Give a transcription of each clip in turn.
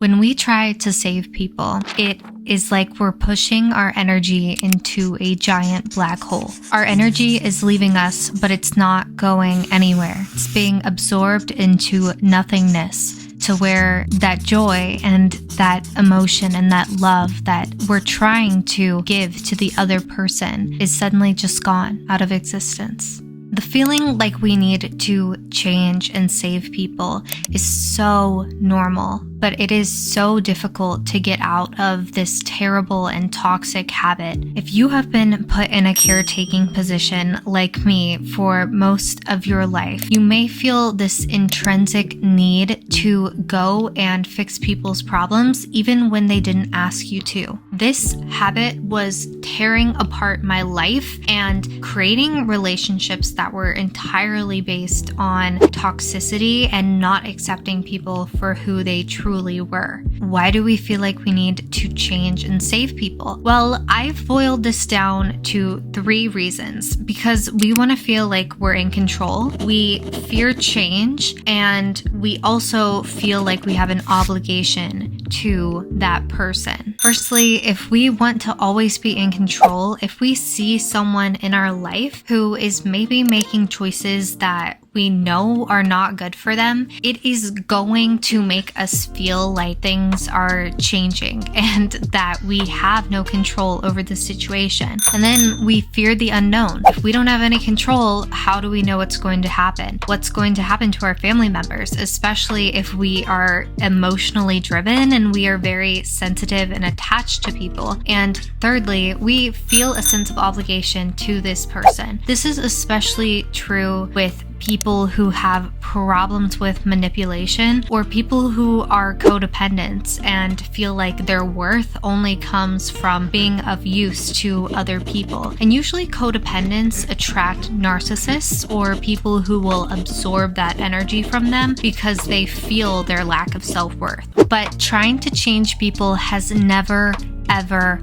When we try to save people, it is like we're pushing our energy into a giant black hole. Our energy is leaving us, but it's not going anywhere. It's being absorbed into nothingness, to where that joy and that emotion and that love that we're trying to give to the other person is suddenly just gone out of existence. The feeling like we need to change and save people is so normal, but it is so difficult to get out of this terrible and toxic habit. If you have been put in a caretaking position like me for most of your life, you may feel this intrinsic need to go and fix people's problems even when they didn't ask you to. This habit was tearing apart my life and creating relationships that were entirely based on toxicity and not accepting people for who they truly were. Why do we feel like we need to change and save people? Well, I've boiled this down to 3 reasons. Because we want to feel like we're in control, we fear change, and we also feel like we have an obligation to that person. Firstly, if we want to always be in control, if we see someone in our life who is maybe making choices that we know are not good for them, it is going to make us feel like things are changing and that we have no control over the situation. And then we fear the unknown. If we don't have any control, how do we know what's going to happen? What's going to happen to our family members, especially if we are emotionally driven and we are very sensitive and attached to people. And thirdly, we feel a sense of obligation to this person. This is especially true with people who have problems with manipulation, or people who are codependents and feel like their worth only comes from being of use to other people. And usually codependents attract narcissists or people who will absorb that energy from them because they feel their lack of self-worth. But trying to change people has never, ever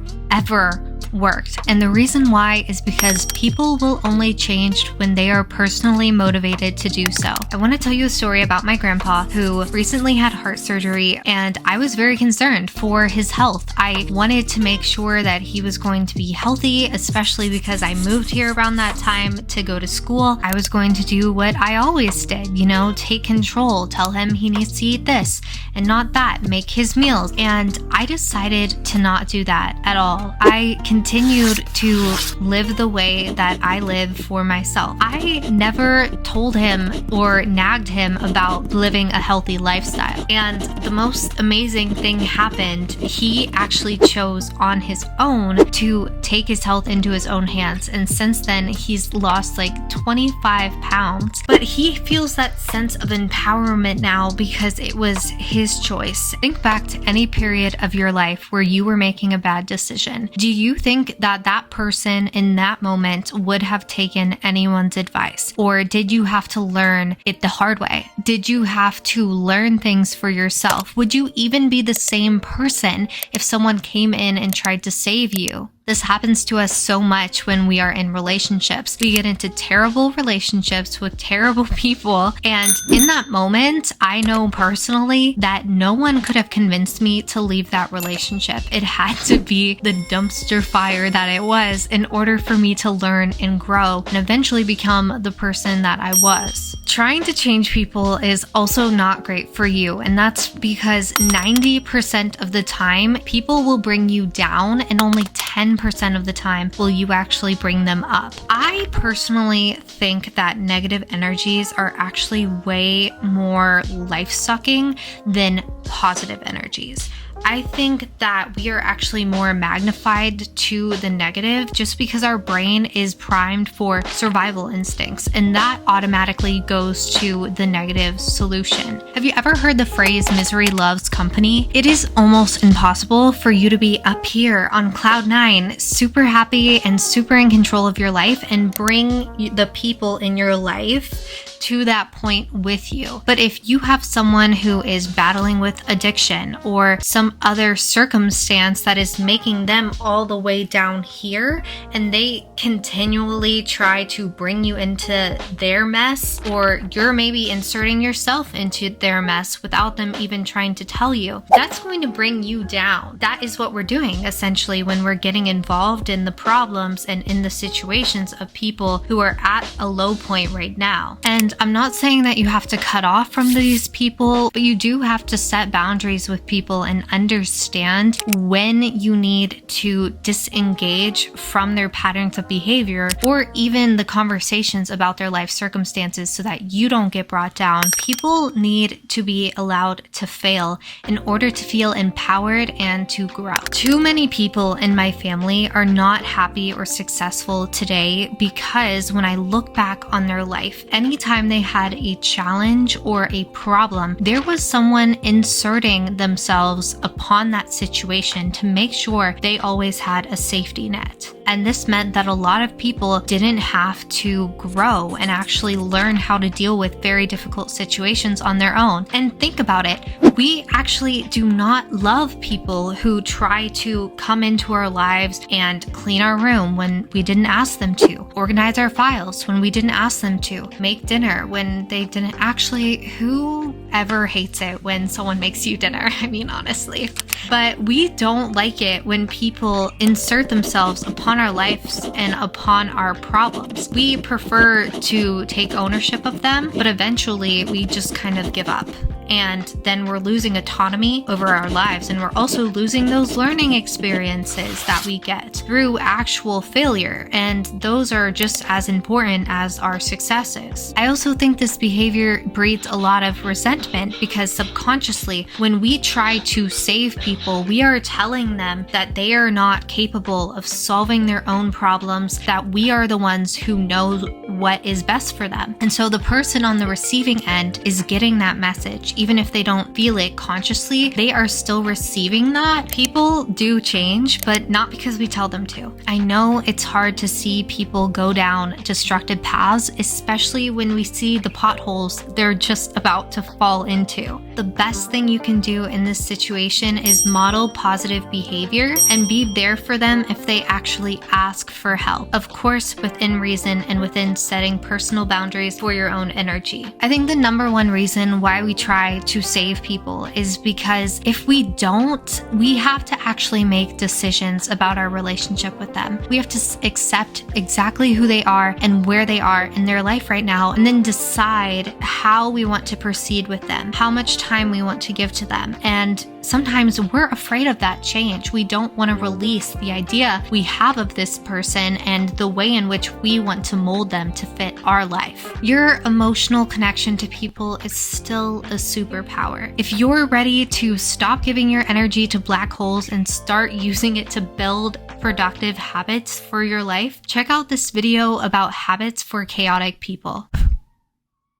worked. And the reason why is because people will only change when they are personally motivated to do so. I want to tell you a story about my grandpa who recently had heart surgery, and I was very concerned for his health. I wanted to make sure that he was going to be healthy, especially because I moved here around that time to go to school. I was going to do what I always did, take control, tell him he needs to eat this and not that, make his meals. And I decided to not do that at all. I continued to live the way that I live for myself. I never told him or nagged him about living a healthy lifestyle. And the most amazing thing happened. He actually chose on his own to take his health into his own hands. And since then, he's lost like 25 pounds. But he feels that sense of empowerment now because it was his choice. Think back to any period of your life where you were making a bad decision. Do you think that that person in that moment would have taken anyone's advice? Or did you have to learn it the hard way? Did you have to learn things for yourself? Would you even be the same person if someone came in and tried to save you? This happens to us so much when we are in relationships. We get into terrible relationships with terrible people. And in that moment, I know personally that no one could have convinced me to leave that relationship. It had to be the dumpster fire that it was in order for me to learn and grow and eventually become the person that I was. Trying to change people is also not great for you. And that's because 90% of the time, people will bring you down, and only 10% of the time will you actually bring them up. I personally think that negative energies are actually way more life-sucking than positive energies. I think that we are actually more magnified to the negative just because our brain is primed for survival instincts, and that automatically goes to the negative solution. Have you ever heard the phrase misery loves company? It is almost impossible for you to be up here on cloud 9, super happy and super in control of your life, and bring the people in your life to that point with you. But if you have someone who is battling with with addiction or some other circumstance that is making them all the way down here, and they continually try to bring you into their mess, or you're maybe inserting yourself into their mess without them even trying to tell you, that's going to bring you down. That is what we're doing essentially when we're getting involved in the problems and in the situations of people who are at a low point right now. And I'm not saying that you have to cut off from these people, but you do have to set boundaries with people and understand when you need to disengage from their patterns of behavior or even the conversations about their life circumstances so that you don't get brought down. People need to be allowed to fail in order to feel empowered and to grow. Too many people in my family are not happy or successful today because when I look back on their life, anytime they had a challenge or a problem, there was someone inserting themselves upon that situation to make sure they always had a safety net. And this meant that a lot of people didn't have to grow and actually learn how to deal with very difficult situations on their own. And think about it, we actually do not love people who try to come into our lives and clean our room when we didn't ask them to, organize our files when we didn't ask them to, make dinner when they didn't. Actually, who ever hates it when someone makes you dinner? I mean, honestly. But we don't like it when people insert themselves upon our lives and upon our problems. We prefer to take ownership of them, but eventually we just kind of give up. And then we're losing autonomy over our lives, and we're also losing those learning experiences that we get through actual failure, and those are just as important as our successes. I also think this behavior breeds a lot of resentment because subconsciously, when we try to save people, we are telling them that they are not capable of solving their own problems, that we are the ones who know what is best for them. And so the person on the receiving end is getting that message. Even if they don't feel it consciously, they are still receiving that. People do change, but not because we tell them to. I know it's hard to see people go down destructive paths, especially when we see the potholes they're just about to fall into. The best thing you can do in this situation is model positive behavior and be there for them if they actually ask for help. Of course, within reason and within setting personal boundaries for your own energy. I think the number one reason why we try to save people is because if we don't, we have to actually make decisions about our relationship with them. We have to accept exactly who they are and where they are in their life right now, and then decide how we want to proceed with them, how much time we want to give to them. And sometimes we're afraid of that change. We don't want to release the idea we have of this person and the way in which we want to mold them to fit our life. Your emotional connection to people is still a superpower. If you're ready to stop giving your energy to black holes and start using it to build productive habits for your life, check out this video about habits for chaotic people.